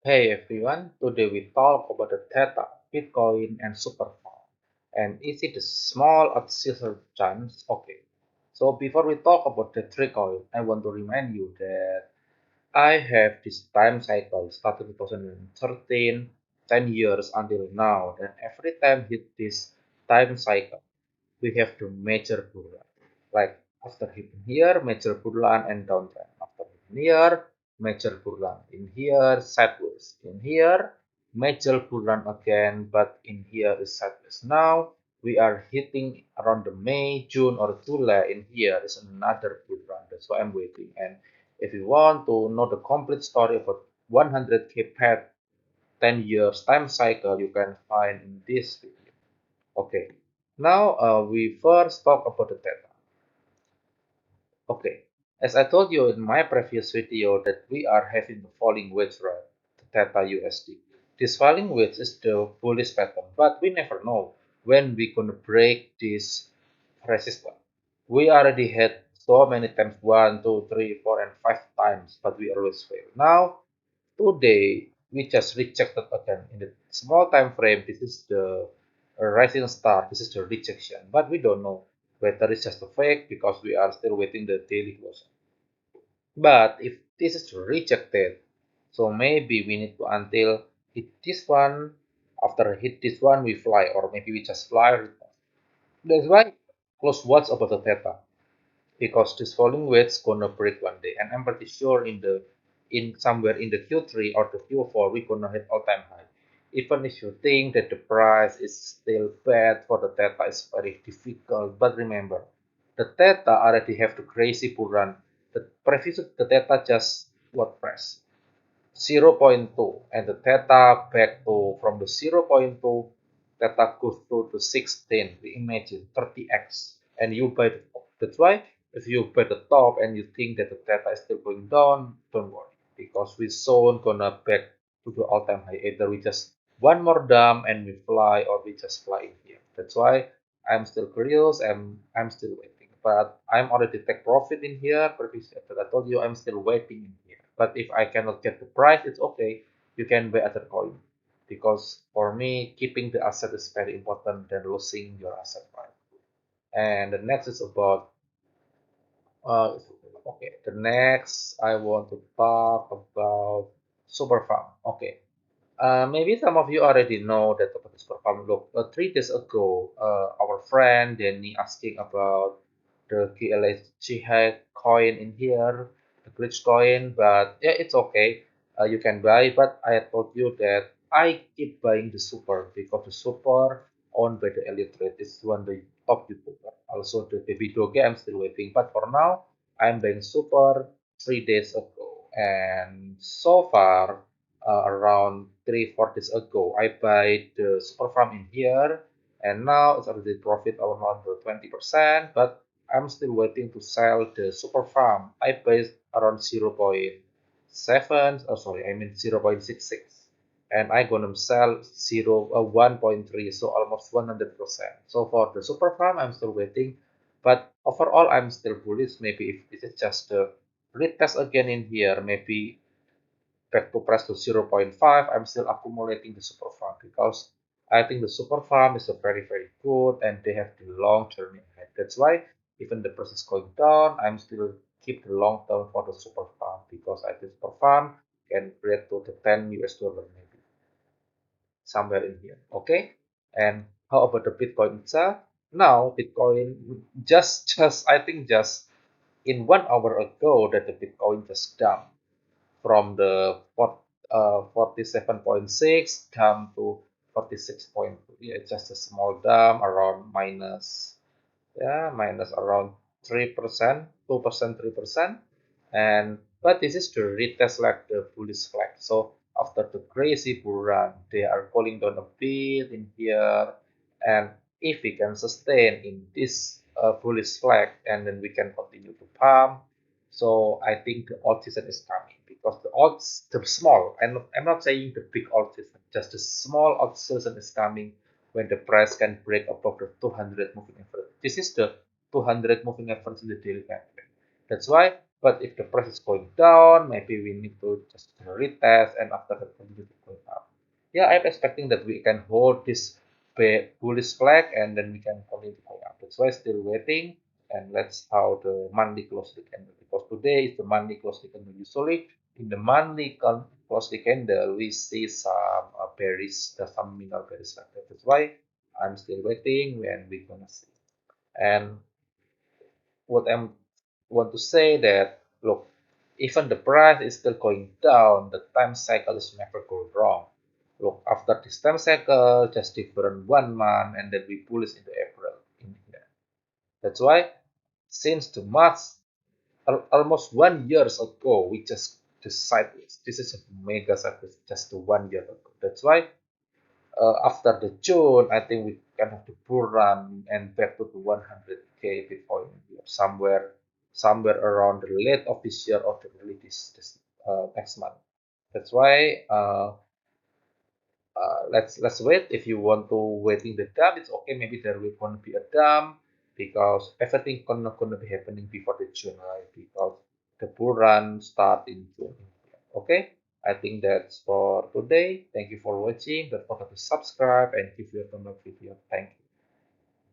Hey everyone, today we talk about the Theta, Bitcoin, and Superfarm. And is it a small or scissor chance? Okay. So before we talk about the three coin, I want to remind you that I have this time cycle started 2013, 10 years until now. And every time hit this time cycle, we have to measure bulan. Like after hitting here, measure bulan and downtrend. After hitting here, measure bulan. In here, sideways. In here, measure bulan again, but in here is sideways. Now we are hitting around the May, June, or July. In here is another bulan. That's why I'm waiting. And if you want to know the complete story about 100K path 10 years time cycle, you can find in this video. Okay, now we first talk about the theta. Okay, as I told you in my previous video that we are having the falling wedge, right? The theta USD. This falling wedge is the bullish pattern, but we never know when we gonna break this resistance. We already had so many times, one, two, three, four, and five times, but we always fail. Now today, we just rejected again in the small time frame. This is the rising star. This is the rejection, but we don't know whether it's just a fake because we are still waiting the daily closing. But if this is rejected, so maybe we need to until hit this one. After hit this one, we fly, or maybe we just fly. That's why close watch about the theta because this falling wedge gonna break one day, and I'm pretty sure in somewhere in the Q3 or the Q4 we're gonna hit all-time high. Even if you think that the price is still bad for the theta, is very difficult, but remember the theta already have the crazy bull run. The previous the theta just what price 0.2, and the theta back to from the 0.2 theta goes to the 16. We imagine 30x, and you buy the top. That's why if you buy the top and you think that the theta is still going down, don't worry because we soon gonna back to the all-time high. Either we just one more dump and we fly, or we just fly in here. That's why I'm still curious. I'm still waiting, but I'm already take profit in here. Previously, I told you I'm still waiting in here. But if I cannot get the price, it's okay. You can buy other coin because for me, keeping the asset is very important than losing your asset, right? And the next is about okay. The next I want to talk about Superfarm. Okay. Maybe some of you already know that about this perform. Look, 3 days ago, our friend Danny asking about the KLHG coin in here, the glitch coin, but yeah, it's okay. You can buy, but I told you that I keep buying the super because the super owned by the Elite Trade is one of the top YouTuber. Also, the baby doge I'm still waiting, but for now, I'm buying super 3 days ago, and so far around 3 4 days ago. I buy the super farm in here, and now it's already profit around the 20%. But I'm still waiting to sell the super farm. I buy around 0.7. Oh, sorry, I mean 0.66, and I gonna sell 1.3, so almost 100%. So for the super farm, I'm still waiting. But overall, I'm still bullish. Maybe if this is just a retest again in here, maybe back to price to 0.5, I'm still accumulating the super farm because I think the super farm is a very good and they have the long term ahead. That's why even the price is going down, I'm still keep the long term for the super farm because I think super farm can break to the 10 US dollar maybe somewhere in here. Okay, and how about the Bitcoin itself? Now Bitcoin just I think just in 1 hour ago that the Bitcoin just dumped from the 47.6 down to 46.2. Yeah, it's just a small dump around minus, yeah, minus around 3%, 2%, 3%. And but this is the retest like the bullish flag. So after the crazy bull run, they are falling down a bit in here. And if we can sustain in this bullish flag, and then we can continue to pump. So I think the alt season is coming because the small, and I'm not saying the big alt season, just the small alt season is coming when the price can break above the 200 moving average. This is the 200 moving average in the daily time frame. That's why But if the price is going down, maybe we need to just retest and after that continue to going up. Yeah, I'm expecting that we can hold this bullish flag and then we can continue to go up. That's why still waiting and let's how the monthly close the candle because today is the monthly close the candle. Usually in the monthly close the candle we see some bearish, some minor bearish like that. That's why I'm still waiting when we're gonna see. And what I'm want to say that look, even the price is still going down, the time cycle is never go wrong. Look, after this time cycle, just different 1 month, and then we bullish into April in here. That's why since the March, almost 1 year ago, we just decided this is a mega cycle just 1 year ago. That's why after the June, I think we can have the bull run and back to the 100K Bitcoin somewhere around the late of this year or the early this next month. That's why let's wait. If you want to waiting the dump, it's okay. Maybe there will gonna be a dump because everything gonna be happening before the June, right? Because the bull run start in June. Okay, I think that's for today. Thank you for watching. Don't forget to subscribe and give your thumb up video. Thank you.